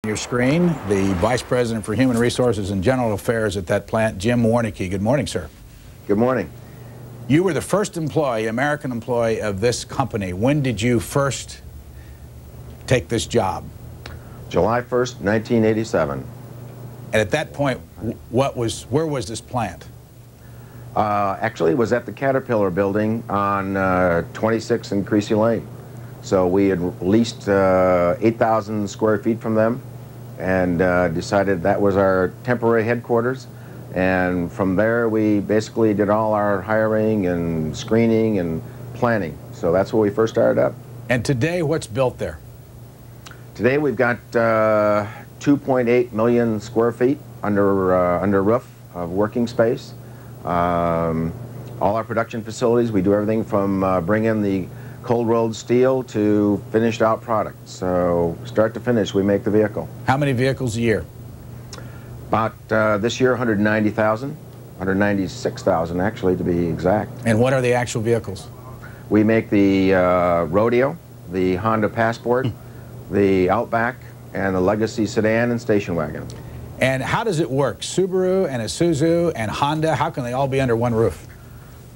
Your screen, the Vice President for Human Resources and General Affairs at that plant, Jim Warnicke. Good morning, sir. Good morning. You were the first employee, American employee of this company. When did you first take this job? July 1st, 1987. And at that point, where was this plant? Actually, it was at the Caterpillar building on 26 in Creasy Lane. So we had leased 8,000 square feet from them and decided that was our temporary headquarters. And from there, we basically did all our hiring and screening and planning. So that's where we first started up. And today, what's built there? Today, we've got 2.8 million square feet under roof of working space. All our production facilities, we do everything from bring in the cold-rolled steel to finished out products. So start to finish, we make the vehicle. How many vehicles a year? About this year, 190,000, 196,000 actually, to be exact. And what are the actual vehicles? We make the Rodeo, the Honda Passport, the Outback, and the Legacy sedan and station wagon. And how does it work? Subaru and Isuzu and Honda, how can they all be under one roof?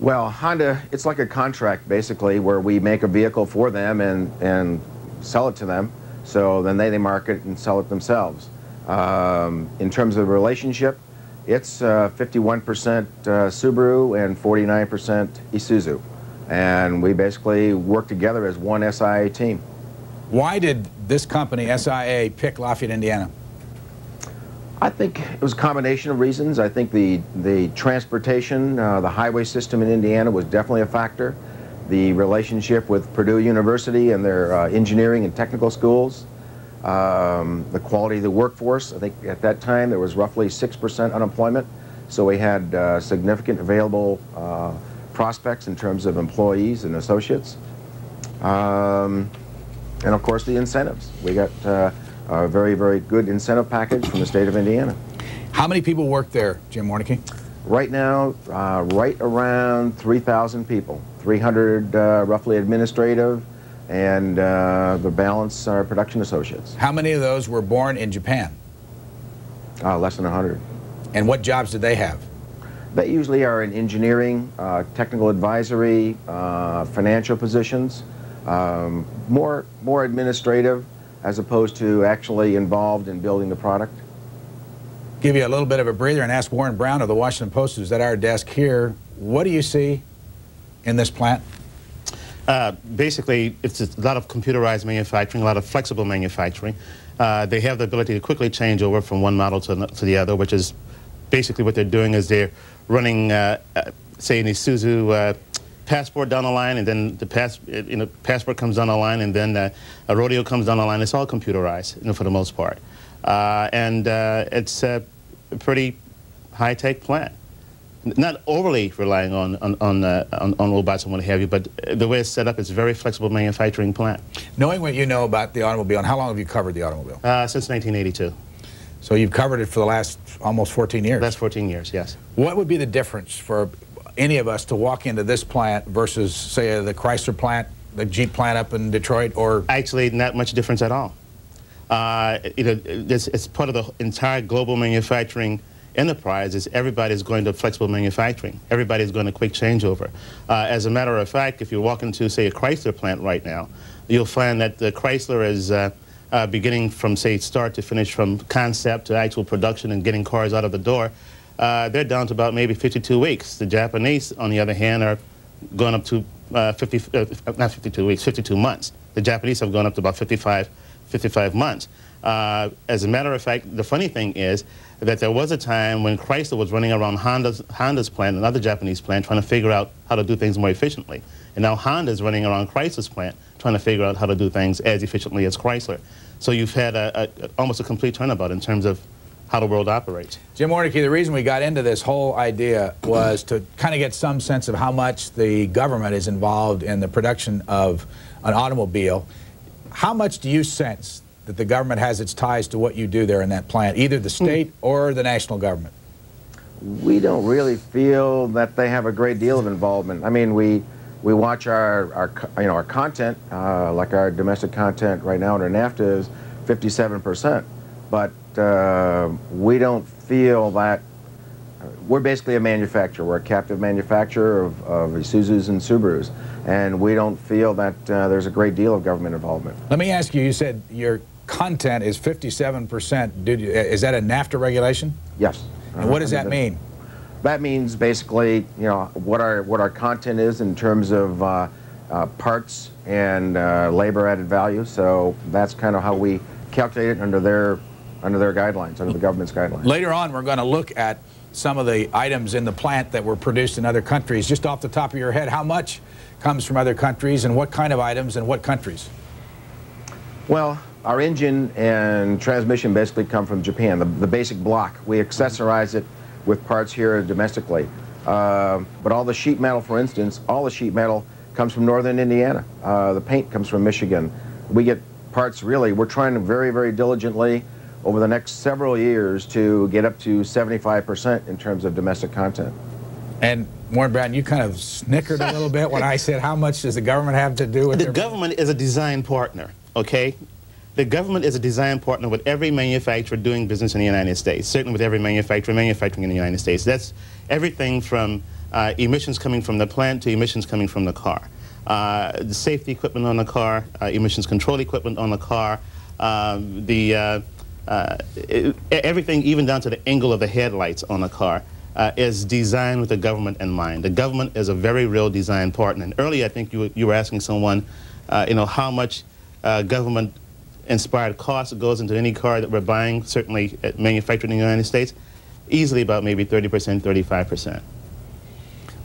Well, Honda, it's like a contract, basically, where we make a vehicle for them and sell it to them. So then they market and sell it themselves. In terms of the relationship, it's 51% Subaru and 49% Isuzu. And we basically work together as one SIA team. Why did this company, SIA, pick Lafayette, Indiana? I think it was a combination of reasons. I think the transportation, the highway system in Indiana was definitely a factor. The relationship with Purdue University and their engineering and technical schools. The quality of the workforce. I think at that time there was roughly 6% unemployment. So we had significant available prospects in terms of employees and associates. And of course the incentives. We got a very, very good incentive package from the state of Indiana. How many people work there, Jim Warnicke? Right now, right around 3,000 people. 300 roughly administrative, and the balance are production associates. How many of those were born in Japan? Less than 100. And what jobs did they have? They usually are in engineering, technical advisory, financial positions, more administrative, as opposed to actually involved in building the product. Give you a little bit of a breather and ask Warren Brown of the Washington Post, who's at our desk here. What do you see in this plant? Basically, it's a lot of computerized manufacturing, a lot of flexible manufacturing. They have the ability to quickly change over from one model to the other, which is basically what they're doing is they're running, say, an Isuzu Passport down the line, and then the Passport comes down the line, and then a Rodeo comes down the line. It's all computerized, for the most part, and it's a pretty high-tech plant. Not overly relying on robots and what have you, but the way it's set up, it's a very flexible manufacturing plant. Knowing what you know about the automobile, and how long have you covered the automobile? Since 1982. So you've covered it for the last almost 14 years. Last 14 years, yes. What would be the difference for any of us to walk into this plant versus, say, the Chrysler plant, the Jeep plant up in Detroit, or? Actually, not much difference at all. It's part of the entire global manufacturing enterprise. Is everybody's going to flexible manufacturing. Everybody's going to quick changeover. As a matter of fact, if you walk into, say, a Chrysler plant right now, you'll find that the Chrysler is beginning from, say, start to finish, from concept to actual production and getting cars out of the door. They're down to about maybe 52 weeks. The Japanese, on the other hand, are going up to not 52 weeks, 52 months. The Japanese have gone up to about 55 months. As a matter of fact, the funny thing is that there was a time when Chrysler was running around Honda's plant, another Japanese plant, trying to figure out how to do things more efficiently. And now Honda's running around Chrysler's plant, trying to figure out how to do things as efficiently as Chrysler. So you've had almost a complete turnabout in terms of how the world operates. Jim Warnicke, the reason we got into this whole idea was to kind of get some sense of how much the government is involved in the production of an automobile. How much do you sense that the government has its ties to what you do there in that plant, either the state or the national government? We don't really feel that they have a great deal of involvement. I mean, we watch our content, like our domestic content right now under NAFTA is 57%. but we don't feel that. We're basically a manufacturer. We're a captive manufacturer of Isuzus and Subarus, and we don't feel that there's a great deal of government involvement. Let me ask you, you said your content is 57%. Is that a NAFTA regulation? Yes. And what does that mean? That means basically, you know, what our content is in terms of parts and labor added value. So that's kind of how we calculate it under their guidelines, under the government's guidelines. Later on, we're going to look at some of the items in the plant that were produced in other countries. Just off the top of your head, how much comes from other countries, and what kind of items and what countries? Well, our engine and transmission basically come from Japan, the basic block. We accessorize it with parts here domestically. But all the sheet metal, for instance, all the sheet metal comes from northern Indiana. The paint comes from Michigan. We get parts, really, we're trying to very, very diligently over the next several years to get up to 75% in terms of domestic content. And Warren Brown, you kind of snickered a little bit when I said how much does the government have to do with it? The government is a design partner, okay? The government is a design partner with every manufacturer doing business in the United States, certainly with every manufacturer manufacturing in the United States. That's everything from emissions coming from the plant to emissions coming from the car. The safety equipment on the car, emissions control equipment on the car, everything even down to the angle of the headlights on the car is designed with the government in mind. The government is a very real design partner. And earlier I think you were asking someone, you know, how much government inspired cost goes into any car that we're buying, certainly manufactured in the United States, easily about maybe 30%, 35%.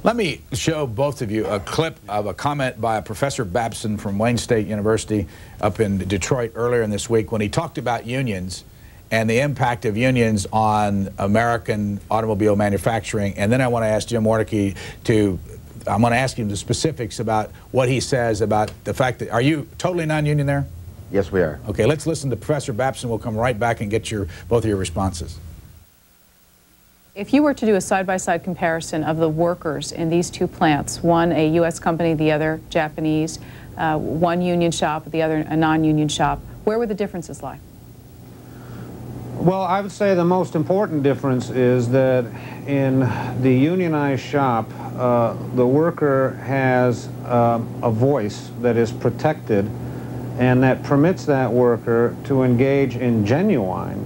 Let me show both of you a clip of a comment by a Professor Babson from Wayne State University up in Detroit earlier in this week when he talked about unions and the impact of unions on American automobile manufacturing. And then I want to ask Jim Warnke I'm going to ask him the specifics about what he says about the fact that, are you totally non-union there? Yes, we are. Okay, let's listen to Professor Babson. We'll come right back and get both of your responses. If you were to do a side-by-side comparison of the workers in these two plants, one a U.S. company, the other Japanese, one union shop, the other a non-union shop, where would the differences lie? Well, I would say the most important difference is that in the unionized shop, the worker has a voice that is protected and that permits that worker to engage in genuine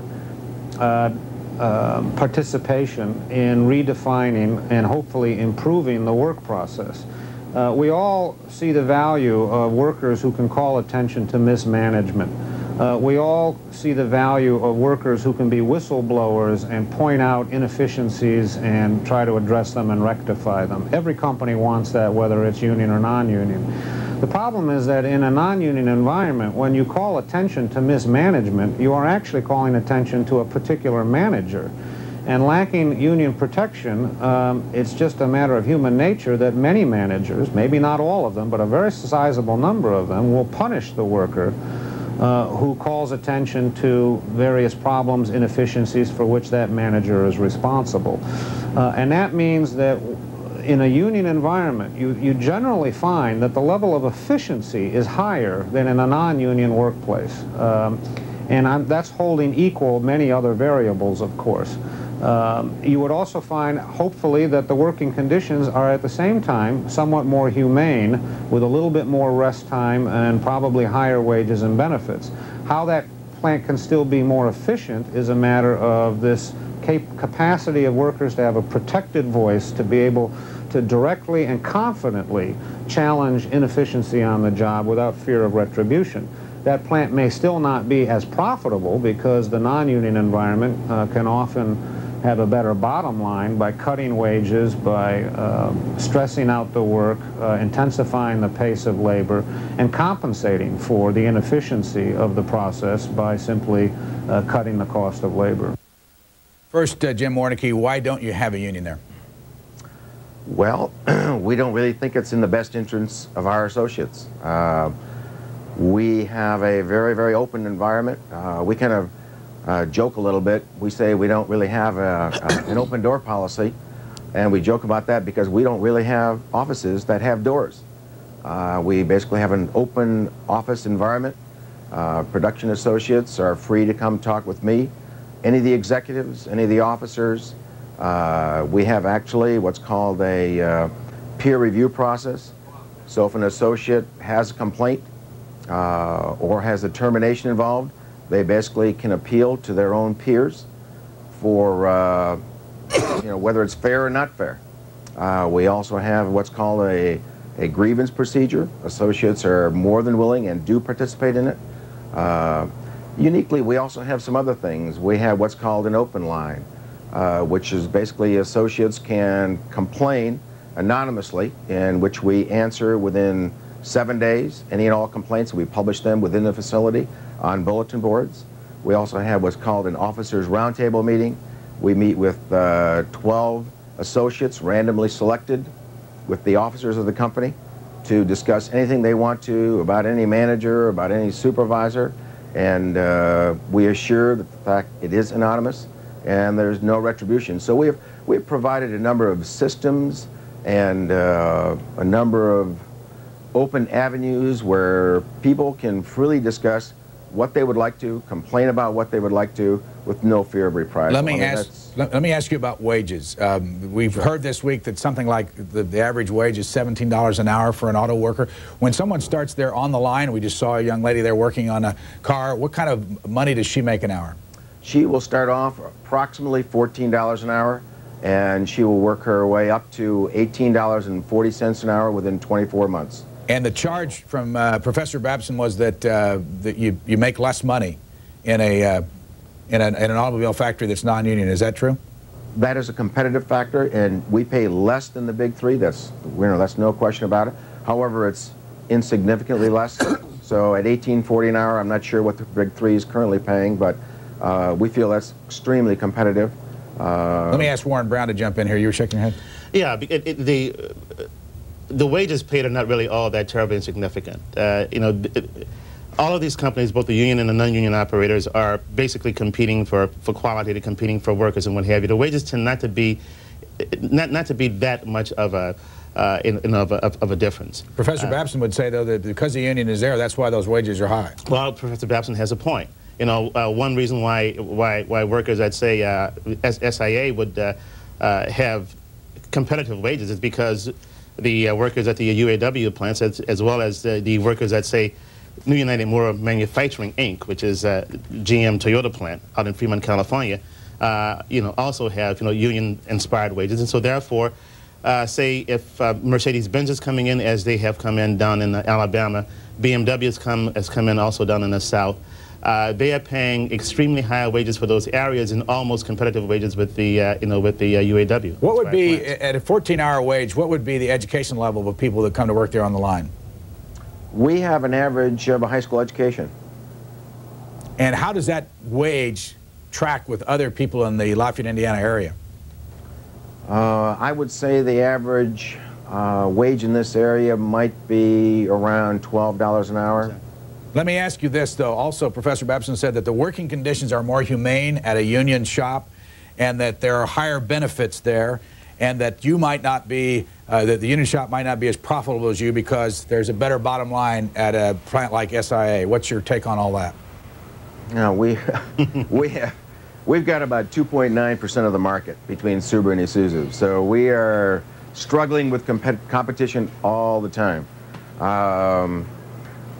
participation in redefining and hopefully improving the work process. We all see the value of workers who can call attention to mismanagement. We all see the value of workers who can be whistleblowers and point out inefficiencies and try to address them and rectify them. Every company wants that, whether it's union or non-union. The problem is that in a non-union environment, when you call attention to mismanagement, you are actually calling attention to a particular manager. And lacking union protection, it's just a matter of human nature that many managers, maybe not all of them, but a very sizable number of them, will punish the worker who calls attention to various problems, inefficiencies for which that manager is responsible. And that means that in a union environment, you generally find that the level of efficiency is higher than in a non-union workplace. And that's holding equal many other variables, of course. You would also find, hopefully, that the working conditions are at the same time somewhat more humane, with a little bit more rest time and probably higher wages and benefits. How that plant can still be more efficient is a matter of this capacity of workers to have a protected voice, to be able to directly and confidently challenge inefficiency on the job without fear of retribution. That plant may still not be as profitable because the non-union environment can often have a better bottom line by cutting wages, by stressing out the work, intensifying the pace of labor, and compensating for the inefficiency of the process by simply cutting the cost of labor. First, Jim Warnke, why don't you have a union there? Well, we don't really think it's in the best interest of our associates. We have a very, very open environment. We kind of joke a little bit. We say we don't really have an open door policy, and we joke about that because we don't really have offices that have doors. We basically have an open office environment, Production associates are free to come talk with me, any of the executives, any of the officers. We have actually what's called a peer review process. So if an associate has a complaint or has a termination involved, they basically can appeal to their own peers for whether it's fair or not fair. We also have what's called a grievance procedure. Associates are more than willing and do participate in it. Uniquely, we also have some other things. We have what's called an open line, which is basically associates can complain anonymously, in which we answer within 7 days. Any and all complaints, we publish them within the facility on bulletin boards. We also have what's called an officers roundtable meeting. We meet with 12 associates randomly selected with the officers of the company to discuss anything they want to about any manager, about any supervisor, and we assure that the fact it is anonymous and there's no retribution. So we have provided a number of systems and a number of open avenues where people can freely discuss what they would like to, complain about what they would like to, with no fear of reprisal. Let me ask you about wages. We've heard this week that something like the average wage is $17 an hour for an auto worker. When someone starts there on the line, we just saw a young lady there working on a car, what kind of money does she make an hour? She will start off approximately $14 an hour, and she will work her way up to $18.40 an hour within 24 months. And the charge from Professor Babson was that, you make less money in an automobile factory that's non-union. Is that true? That is a competitive factor, and we pay less than the big three. That's no question about it. However, it's insignificantly less. So at $18.40 an hour, I'm not sure what the big three is currently paying, but we feel that's extremely competitive. Let me ask Warren Brown to jump in here. You were shaking your head. Yeah, the wages paid are not really all that terribly insignificant. All of these companies, both the union and the non-union operators, are basically competing for quality, they're competing for workers and what have you. The wages tend not to be that much of a difference. Professor Babson would say, though, that because the union is there, that's why those wages are high. Well, Professor Babson has a point. One reason why workers at, say, SIA would have competitive wages is because the workers at the UAW plants, as well as the workers at, say, New United Motor Manufacturing, Inc., which is a GM Toyota plant out in Fremont, California, also have, union-inspired wages. And so therefore, say if Mercedes-Benz is coming in, as they have come in down in Alabama, BMW has come in also down in the South, they are paying extremely high wages for those areas and almost competitive wages with the UAW. What would be, at a 14-hour wage, what would be the education level of people that come to work there on the line? We have an average of a high school education. And how does that wage track with other people in the Lafayette, Indiana area? I would say the average wage in this area might be around $12 an hour. Let me ask you this, though. Also, Professor Babson said that the working conditions are more humane at a union shop and that there are higher benefits there and that you might not be, that the union shop might not be as profitable as you because there's a better bottom line at a plant like SIA. What's your take on all that? We've got about 2.9% of the market between Subaru and Isuzu. So we are struggling with competition all the time.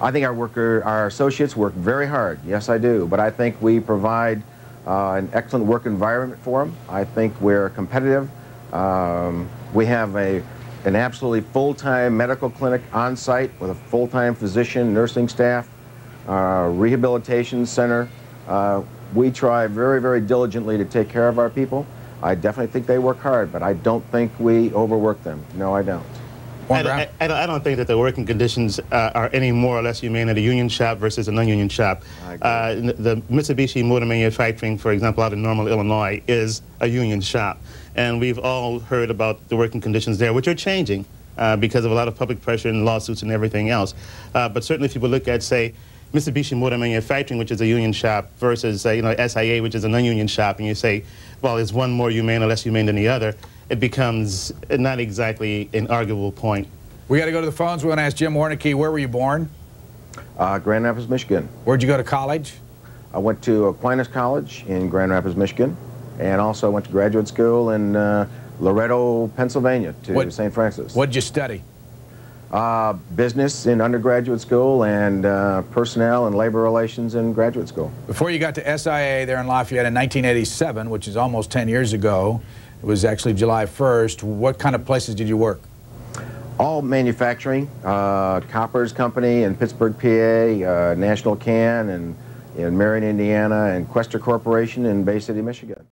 I think our associates work very hard. Yes, I do. But I think we provide an excellent work environment for them. I think we're competitive. We have an absolutely full-time medical clinic on site with a full-time physician, nursing staff, rehabilitation center. We try very, very diligently to take care of our people. I definitely think they work hard, but I don't think we overwork them. No, I don't. I don't think that the working conditions are any more or less humane at a union shop versus a non-union shop. The Mitsubishi Motor Manufacturing, for example, out in Normal, Illinois, is a union shop. And we've all heard about the working conditions there, which are changing because of a lot of public pressure and lawsuits and everything else. But certainly if you look at, say, Mitsubishi Motor Manufacturing, which is a union shop, versus SIA, which is a non-union shop, and you say, well, is one more humane or less humane than the other, it becomes not exactly an arguable point. We got to go to the phones. We want to ask Jim Warnicki, where were you born? Grand Rapids, Michigan. Where'd you go to college? I went to Aquinas College in Grand Rapids, Michigan, and also went to graduate school in Loretto, Pennsylvania, to St. Francis. What did you study? Business in undergraduate school and personnel and labor relations in graduate school. Before you got to SIA there in Lafayette in 1987, which is almost 10 years ago, it was actually July 1st, what kind of places did you work? All manufacturing, Koppers Company in Pittsburgh, PA, National Can in Marion, Indiana, and Quester Corporation in Bay City, Michigan.